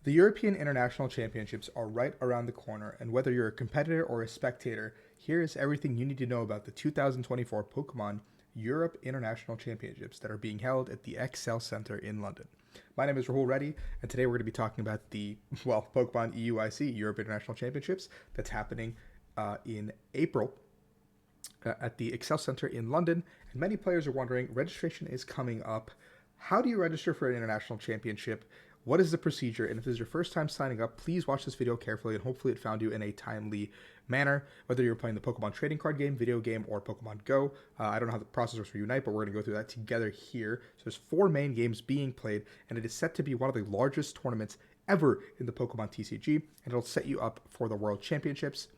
The European International Championships are right around the corner, and whether you're a competitor or a spectator, here is everything you need to know about the 2024 Pokemon Europe International Championships that are being held at the XL Center in London. My name is Rahul Reddy, and today we're going to be talking about the, Pokemon EUIC, Europe International Championships, that's happening in April at the Excel Center in London. And many players are wondering, registration is coming up. How do you register for an international championship? What is the procedure? And if this is your first time signing up, please watch this video carefully and hopefully it found you in a timely manner. Whether you're playing the Pokemon trading card game, video game, or Pokemon Go. I don't know how the process works for Unite, but we're going to go through that together here. So there's 4 main games being played, and it is set to be one of the largest tournaments ever in the Pokemon TCG, and it'll set you up for the World Championships.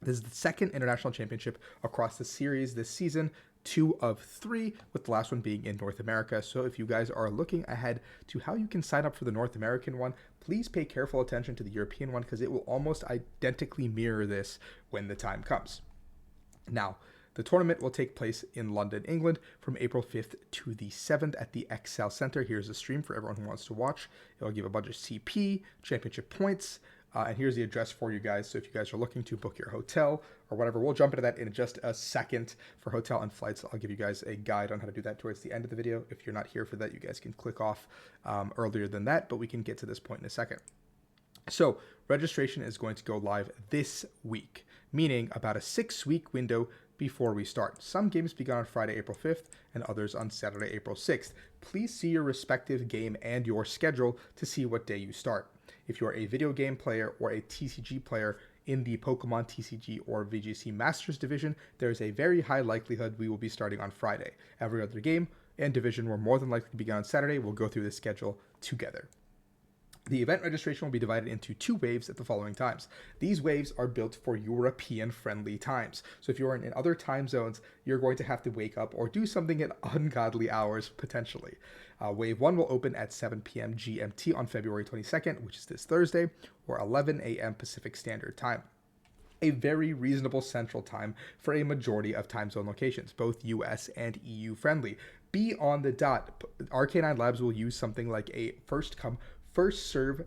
This is the second international championship across the series this season, 2 of 3, with the last one being in North America. So if you guys are looking ahead to how you can sign up for the North American one, please pay careful attention to the European one because it will almost identically mirror this when the time comes. Now, the tournament will take place in London, England from April 5th to the 7th at the XL Center. Here's a stream for everyone who wants to watch. It'll give a bunch of CP, championship points, and here's the address for you guys. So if you guys are looking to book your hotel or whatever, we'll jump into that in just a second for hotel and flights. I'll give you guys a guide on how to do that towards the end of the video. If you're not here for that, you guys can click off earlier than that, but we can get to this point in a second. So registration is going to go live this week, meaning about a 6-week window before we start. Some games begin on Friday, April 5th, and others on Saturday, April 6th. Please see your respective game and your schedule to see what day you start. If you're a video game player or a TCG player in the Pokemon TCG or VGC Masters division, there is a very high likelihood we will be starting on Friday. Every other game and division we're more than likely to begin on Saturday. We'll go through the schedule together. The event registration will be divided into 2 waves at the following times. These waves are built for European-friendly times. So if you're in other time zones, you're going to have to wake up or do something at ungodly hours, potentially. Wave 1 will open at 7 p.m. GMT on February 22nd, which is this Thursday, or 11 a.m. Pacific Standard Time. A very reasonable central time for a majority of time zone locations, both US and EU friendly. Be on the dot. RK9 Labs will use something like a first come, first serve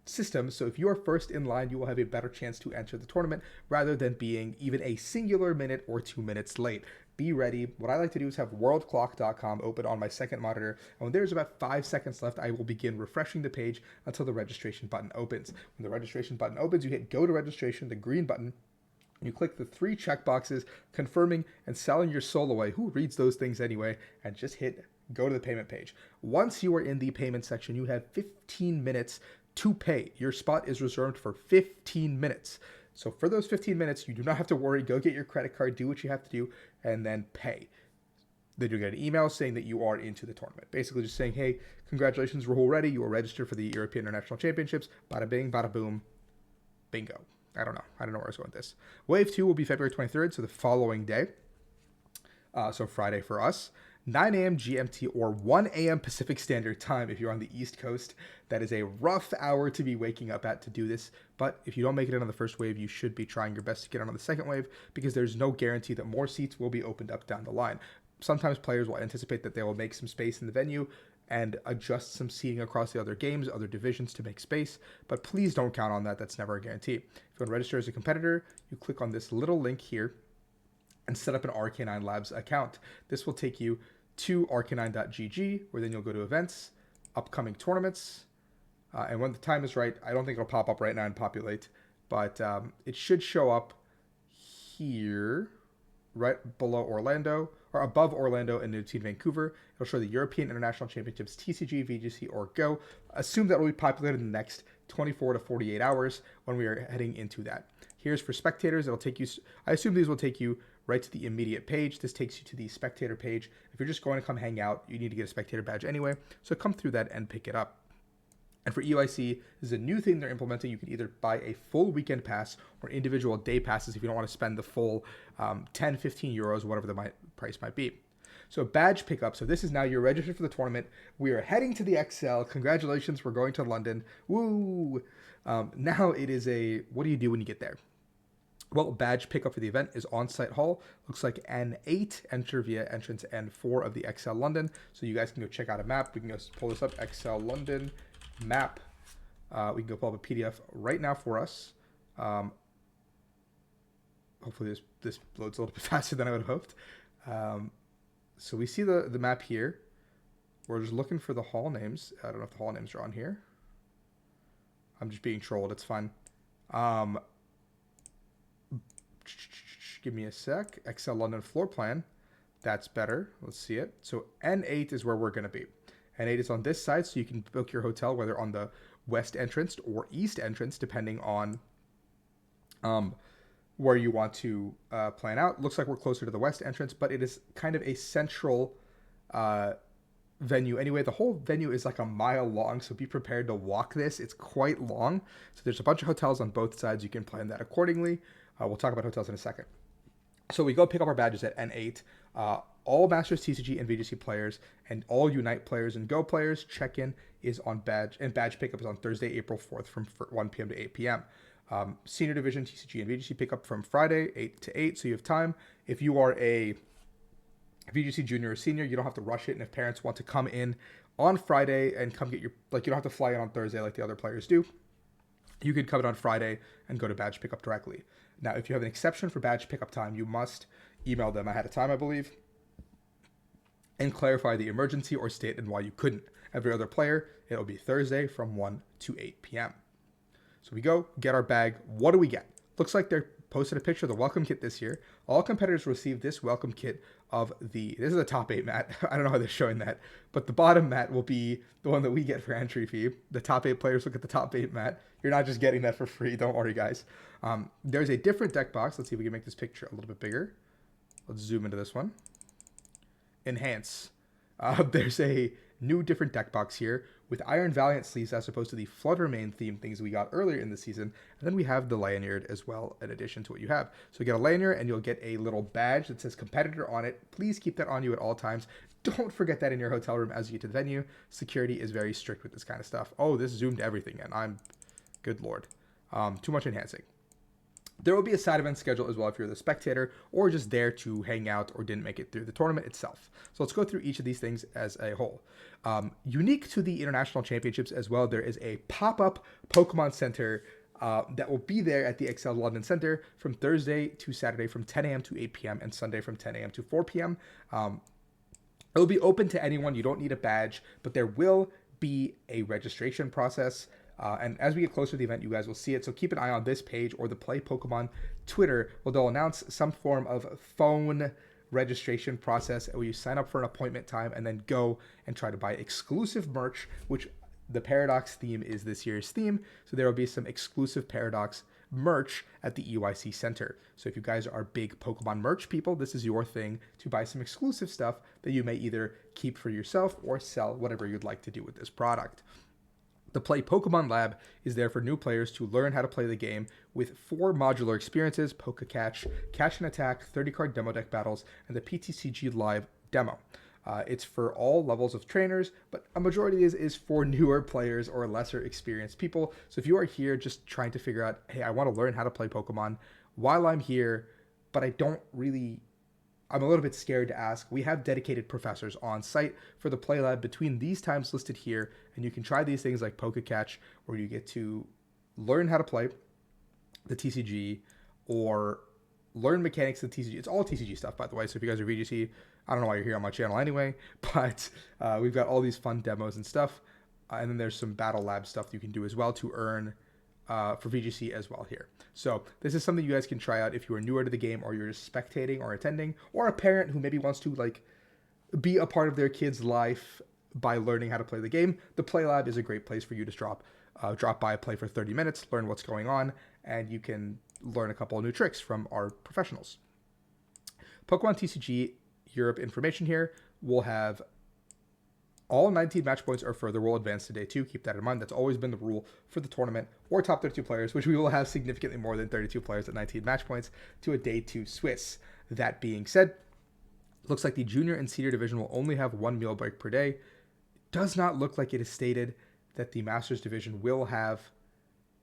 system. So if you are first in line, you will have a better chance to enter the tournament rather than being even a singular minute or 2 minutes late. Be ready. What I like to do is have worldclock.com open on my second monitor. And when there's about 5 seconds left, I will begin refreshing the page until the registration button opens. When the registration button opens, you hit go to registration, the green button. You click the 3 checkboxes confirming and selling your soul away. Who reads those things anyway? And just hit go to the payment page. Once you are in the payment section, you have 15 minutes to pay. Your spot is reserved for 15 minutes. So for those 15 minutes, you do not have to worry. Go get your credit card, do what you have to do, and then pay. Then you get an email saying that you are into the tournament. Basically just saying, hey, congratulations, Rahul Reddy. You are registered for the European International Championships. Bada bing, bada boom, bingo. I don't know where I was going with this. Wave 2 will be February 23rd, so the following day. So Friday for us. 9 a.m. GMT or 1 a.m. Pacific Standard Time if you're on the East Coast. That is a rough hour to be waking up at to do this, but if you don't make it in on the first wave, you should be trying your best to get on the second wave because there's no guarantee that more seats will be opened up down the line. Sometimes players will anticipate that they will make some space in the venue and adjust some seating across the other games, other divisions to make space, but please don't count on that. That's never a guarantee. If you want to register as a competitor, you click on this little link here and set up an RK9 Labs account. This will take you to rk9.gg, where then you'll go to events, upcoming tournaments, and when the time is right, I don't think it'll pop up right now and populate, but it should show up here, right below Orlando, or above Orlando and Newton, Vancouver. It'll show the European International Championships, TCG, VGC, or Go. Assume that will be populated in the next 24 to 48 hours when we are heading into that. Here's for spectators. It'll take you, I assume these will take you right to the immediate page. This takes you to the spectator page. If you're just going to come hang out, you need to get a spectator badge anyway. So come through that and pick it up. And for EUIC, this is a new thing they're implementing. You can either buy a full weekend pass or individual day passes if you don't want to spend the full 10, 15 euros, whatever the price might be. So badge pickup. So this is now you're registered for the tournament. We are heading to the XL. Congratulations, we're going to London. Woo! Now it is what do you do when you get there? Well, badge pickup for the event is on-site hall. Looks like N8, enter via entrance N4 of the XL London. So you guys can go check out a map. We can go pull this up, XL London map We can go pull up a PDF right now for us. Um, Hopefully this loads a little bit faster than I would have hoped. So we see the map here. We're just looking for the hall names. I don't know if the hall names are on here. I'm just being trolled. It's fun. Give me a sec. XL London floor plan. That's better. Let's see it. So N8 is where we're going to be. N8 is on this side, so you can book your hotel whether on the west entrance or east entrance, depending on where you want to plan out. Looks like we're closer to the west entrance, but it is kind of a central venue. Anyway, the whole venue is like a mile long, so be prepared to walk this. It's quite long. So there's a bunch of hotels on both sides. You can plan that accordingly. We'll talk about hotels in a second. So we go pick up our badges at N8. All Masters TCG and VGC players and all Unite players and Go players check-in is on badge, and badge pickup is on Thursday, April 4th from 1 p.m. to 8 p.m. Senior Division TCG and VGC pickup from Friday, 8 to 8, so you have time. If you are a VGC junior or senior, you don't have to rush it, and if parents want to come in on Friday and come get your, like, you don't have to fly in on Thursday like the other players do, you could come in on Friday and go to badge pickup directly. Now, if you have an exception for badge pickup time, you must email them ahead of time, I believe, and clarify the emergency or state and why you couldn't. Every other player, it'll be Thursday from 1 to 8 p.m. So we go, get our bag. What do we get? Looks like they're posted a picture of the welcome kit this year. All competitors receive this welcome kit of this is the top 8 mat. I don't know how they're showing that, but the bottom mat will be the one that we get for entry fee. The top 8 players look at the top 8 mat. You're not just getting that for free. Don't worry, guys. There's a different deck box. Let's see if we can make this picture a little bit bigger. Let's zoom into this one. Enhance. There's a new different deck box here with Iron Valiant sleeves as opposed to the Fluttermane theme things we got earlier in the season. And then we have the lanyard as well in addition to what you have. So you get a lanyard and you'll get a little badge that says competitor on it. Please keep that on you at all times. Don't forget that in your hotel room as you get to the venue. Security is very strict with this kind of stuff. Oh, this zoomed everything in. Good lord. Too much enhancing. There will be a side event schedule as well if you're the spectator or just there to hang out or didn't make it through the tournament itself. So let's go through each of these things as a whole. Unique to the international championships as well, there is a pop-up Pokemon Center that will be there at the XL London Center from Thursday to Saturday from 10 a.m. to 8 p.m. and Sunday from 10 a.m. to 4 p.m. It will be open to anyone. You don't need a badge, but there will be a registration process. And as we get closer to the event, you guys will see it. So keep an eye on this page or the Play Pokemon Twitter, where they'll announce some form of phone registration process where you sign up for an appointment time and then go and try to buy exclusive merch, which the Paradox theme is this year's theme. So there will be some exclusive Paradox merch at the EYC Center. So if you guys are big Pokemon merch people, this is your thing to buy some exclusive stuff that you may either keep for yourself or sell, whatever you'd like to do with this product. The Play Pokemon Lab is there for new players to learn how to play the game with 4 modular experiences: Poke-Catch, Catch and Attack, 30-card demo deck battles, and the PTCG Live demo. It's for all levels of trainers, but a majority of these is for newer players or lesser experienced people. So if you are here just trying to figure out, hey, I want to learn how to play Pokemon while I'm here, but I'm a little bit scared to ask, we have dedicated professors on site for the Play Lab between these times listed here, and you can try these things like Poke-Catch, where you get to learn how to play the TCG or learn mechanics of the TCG. It's all TCG stuff, by the way, so if you guys are VGC, I don't know why you're here on my channel anyway, but we've got all these fun demos and stuff, and then there's some Battle Lab stuff you can do as well to earn for VGC as well here. So this is something you guys can try out if you are newer to the game or you're just spectating or attending, or a parent who maybe wants to be a part of their kid's life by learning how to play the game. The Play Lab is a great place for you to drop by, play for 30 minutes, learn what's going on, and you can learn a couple of new tricks from our professionals. Pokemon TCG Europe information here. We'll have all 19 match points or further will advance to day 2. Keep that in mind. That's always been the rule for the tournament or top 32 players, which we will have significantly more than 32 players at 19 match points to a day 2 Swiss. That being said, looks like the junior and senior division will only have 1 meal break per day. Does not look like it is stated that the Masters division will have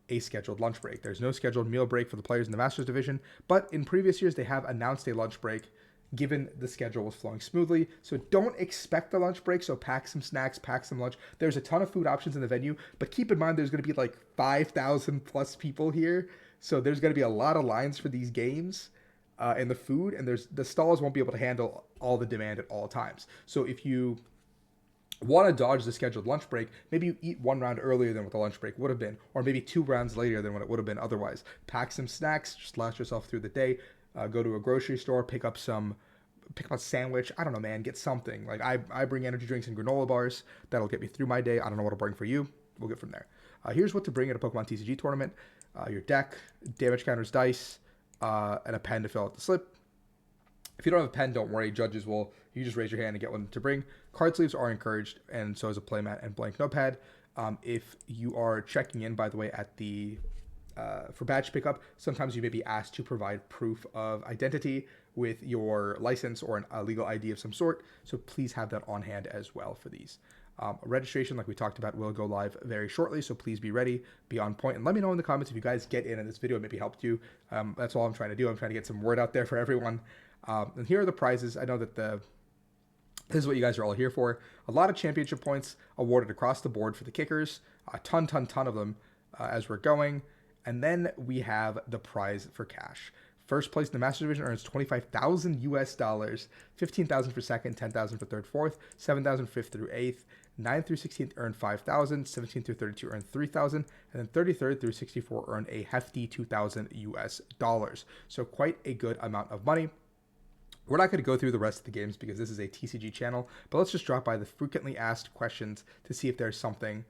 a scheduled lunch break. There's no scheduled meal break for the players in the Masters division, but in previous years they have announced a lunch break given the schedule was flowing smoothly. So don't expect a lunch break. So pack some snacks, pack some lunch. There's a ton of food options in the venue, but keep in mind there's going to be like 5,000 plus people here. So there's going to be a lot of lines for these games. And the food, and the stalls won't be able to handle all the demand at all times. So if you want to dodge the scheduled lunch break, maybe you eat one round earlier than what the lunch break would have been, or maybe 2 rounds later than what it would have been otherwise. Pack some snacks, just last yourself through the day. Go to a grocery store, pick up a sandwich. I don't know, man, get something. Like I bring energy drinks and granola bars. That'll get me through my day. I don't know what I'll bring for you. We'll get from there. Here's what to bring at a Pokemon TCG tournament. Your deck, damage counters, dice, and a pen to fill out the slip. If you don't have a pen, don't worry. Judges will, you just raise your hand and get one to bring. Card sleeves are encouraged, and so is a playmat and blank notepad. If you are checking in, by the way, at the for badge pickup, sometimes you may be asked to provide proof of identity with your license or a legal ID of some sort. So please have that on hand as well for these. Registration, like we talked about, will go live very shortly, so please be ready, be on point, and let me know in the comments if you guys get in and this video maybe helped you. That's all I'm trying to do. I'm trying to get some word out there for everyone. And here are the prizes. I know that this is what you guys are all here for. A lot of championship points awarded across the board for the kickers. A ton of them as we're going. And then we have the prize for cash. First place in the Master Division earns $25,000 US, 15,000 for second, 10,000 for third, fourth, 7,000 fifth through eighth, 9th through 16th earn 5,000, 17th through 32 earn 3,000, and then 33rd through 64 earn a hefty 2,000 US dollars. So quite a good amount of money. We're not going to go through the rest of the games because this is a TCG channel, but let's just drop by the frequently asked questions to see if there's something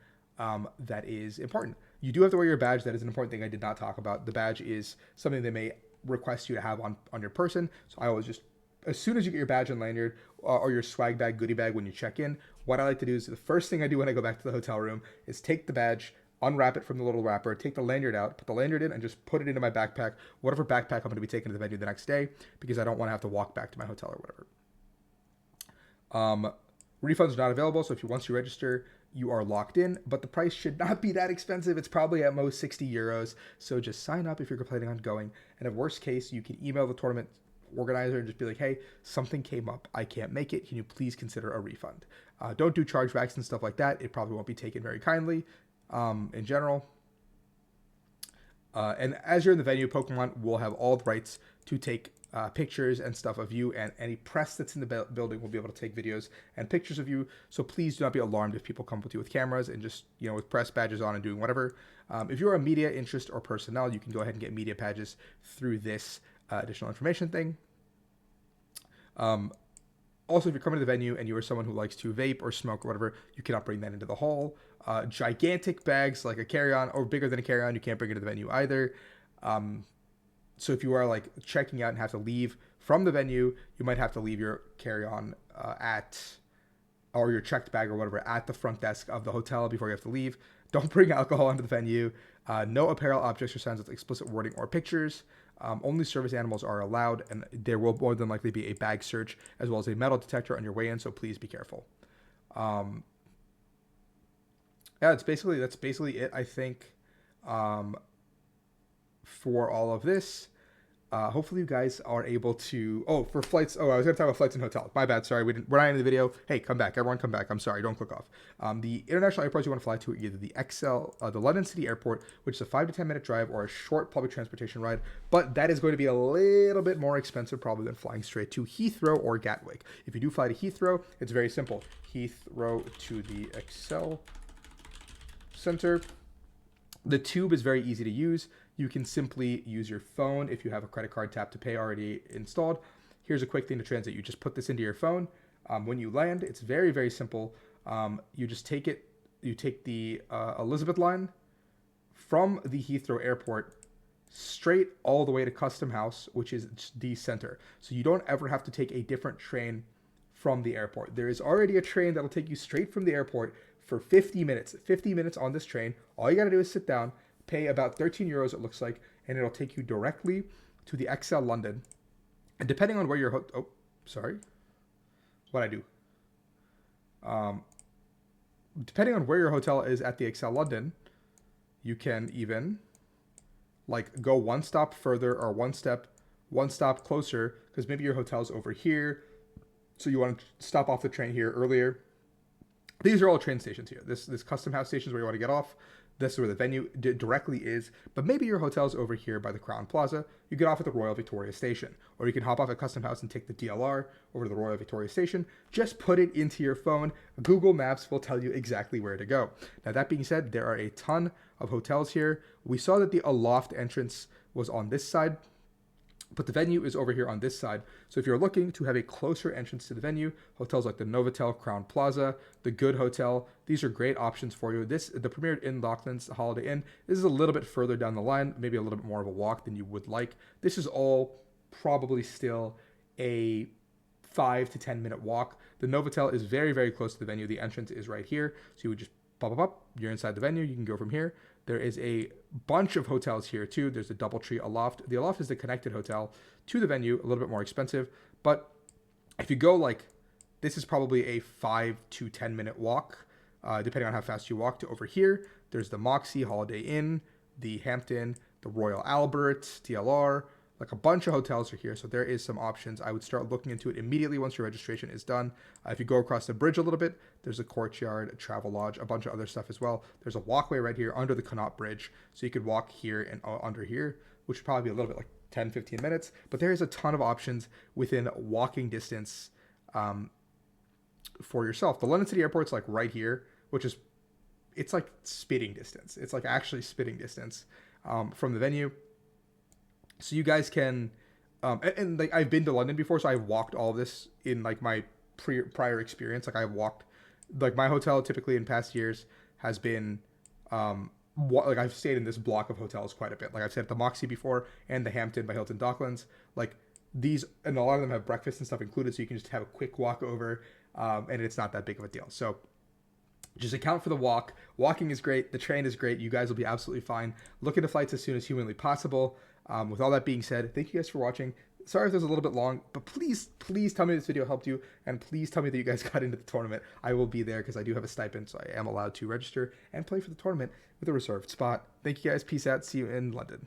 that is important. You do have to wear your badge. That is an important thing I did not talk about. The badge is something they may request you to have on your person. So I always just, as soon as you get your badge and lanyard or your swag bag, goodie bag when you check in, what I like to do is the first thing I do when I go back to the hotel room is take the badge, unwrap it from the little wrapper, take the lanyard out, put the lanyard in, and just put it into my backpack, whatever backpack I'm going to be taking to the venue the next day, because I don't want to have to walk back to my hotel or whatever. Refunds are not available, so if once you register, you are locked in, but the price should not be that expensive. It's probably at most 60 euros. So just sign up if you're planning on going. And in worst case, you can email the tournament organizer and just be like, hey, something came up. I can't make it. Can you please consider a refund? Don't do chargebacks and stuff like that. It probably won't be taken very kindly in general. And as you're in the venue, Pokemon will have all the rights to take pictures and stuff of you, and any press that's in the building will be able to take videos and pictures of you. So please do not be alarmed if people come up with you with cameras and just, with press badges on and doing whatever. If you're a media interest or personnel, you can go ahead and get media badges through this additional information thing. Also, if you're coming to the venue and you are someone who likes to vape or smoke or whatever, you cannot bring that into the hall. Gigantic bags like a carry-on or bigger than a carry-on, you can't bring it to the venue either. So if you are like checking out and have to leave from the venue, you might have to leave your carry-on or your checked bag or whatever at the front desk of the hotel before you have to leave. Don't bring alcohol into the venue. No apparel, objects, or signs with explicit wording or pictures. Only service animals are allowed, and there will more than likely be a bag search as well as a metal detector on your way in, so please be careful. Yeah, that's basically it, I think, for all of this. Hopefully you guys are able to, for flights. I was going to talk about flights and hotels. My bad. Sorry. We're not in the video. Hey, come back. Everyone come back. I'm sorry. Don't click off. The international airports you want to fly to are either the London City Airport, which is a 5 to 10 minute drive, or a short public transportation ride. But that is going to be a little bit more expensive probably than flying straight to Heathrow or Gatwick. If you do fly to Heathrow, it's very simple. Heathrow to the Excel Center. The tube is very easy to use. You can simply use your phone if you have a credit card tap to pay already installed. Here's a quick thing to transit. You just put this into your phone. When you land, it's very, very simple. You just take it. You take the Elizabeth line from the Heathrow Airport straight all the way to Custom House, which is the center. So you don't ever have to take a different train from the airport. There is already a train that'll take you straight from the airport for 50 minutes. 50 minutes on this train. All you got to do is sit down, pay about 13 euros, it looks like, and it'll take you directly to the XL London. And depending on where your depending on where your hotel is at the XL London, you can even like go one stop further or one step one stop closer because maybe your hotel's over here, so you want to stop off the train here earlier. These are all train stations here. This custom house station is where you want to get off. This is where the venue directly is. But maybe your hotel's over here by the Crown Plaza. You get off at the Royal Victoria Station. Or you can hop off at Custom House and take the DLR over to the Royal Victoria Station. Just put it into your phone. Google Maps will tell you exactly where to go. Now, that being said, there are a ton of hotels here. We saw that the Aloft entrance was on this side, but the venue is over here on this side. So if you're looking to have a closer entrance to the venue, hotels like the Novotel, Crown Plaza, the Good Hotel, these are great options for you. The Premier Inn Docklands, the Holiday Inn, this is a little bit further down the line, maybe a little bit more of a walk than you would like. This is all probably still a 5 to 10 minute walk. The Novotel is very, very close to the venue. The entrance is right here. So you would just pop up, you're inside the venue, you can go from here. There is a bunch of hotels here too. There's the DoubleTree Aloft. The Aloft is the connected hotel to the venue, a little bit more expensive. But if you go like, this is probably a 5 to 10 minute walk, depending on how fast you walk to over here. There's the Moxie, Holiday Inn, the Hampton, the Royal Albert, DLR, like a bunch of hotels are here. So there is some options. I would start looking into it immediately once your registration is done. If you go across the bridge a little bit, there's a Courtyard, a Travel Lodge, a bunch of other stuff as well. There's a walkway right here under the Connaught Bridge. So you could walk here and under here, which would probably be a little bit like 10, 15 minutes. But there is a ton of options within walking distance for yourself. The London City Airport's like right here, which is, it's like spitting distance. It's like actually spitting distance from the venue. So you guys can, and like I've been to London before, so I've walked all of this in like my prior experience. Like I've walked, like my hotel typically in past years has been, like I've stayed in this block of hotels quite a bit. Like I've stayed at the Moxie before and the Hampton by Hilton Docklands. Like these, and a lot of them have breakfast and stuff included, so you can just have a quick walk over, and it's not that big of a deal. So just account for the walk. Walking is great. The train is great. You guys will be absolutely fine. Look into flights as soon as humanly possible. With all that being said, thank you guys for watching. Sorry if this was a little bit long, but please tell me this video helped you, and please tell me that you guys got into the tournament. I will be there because I do have a stipend, so I am allowed to register and play for the tournament with a reserved spot. Thank you guys. Peace out. See you in London.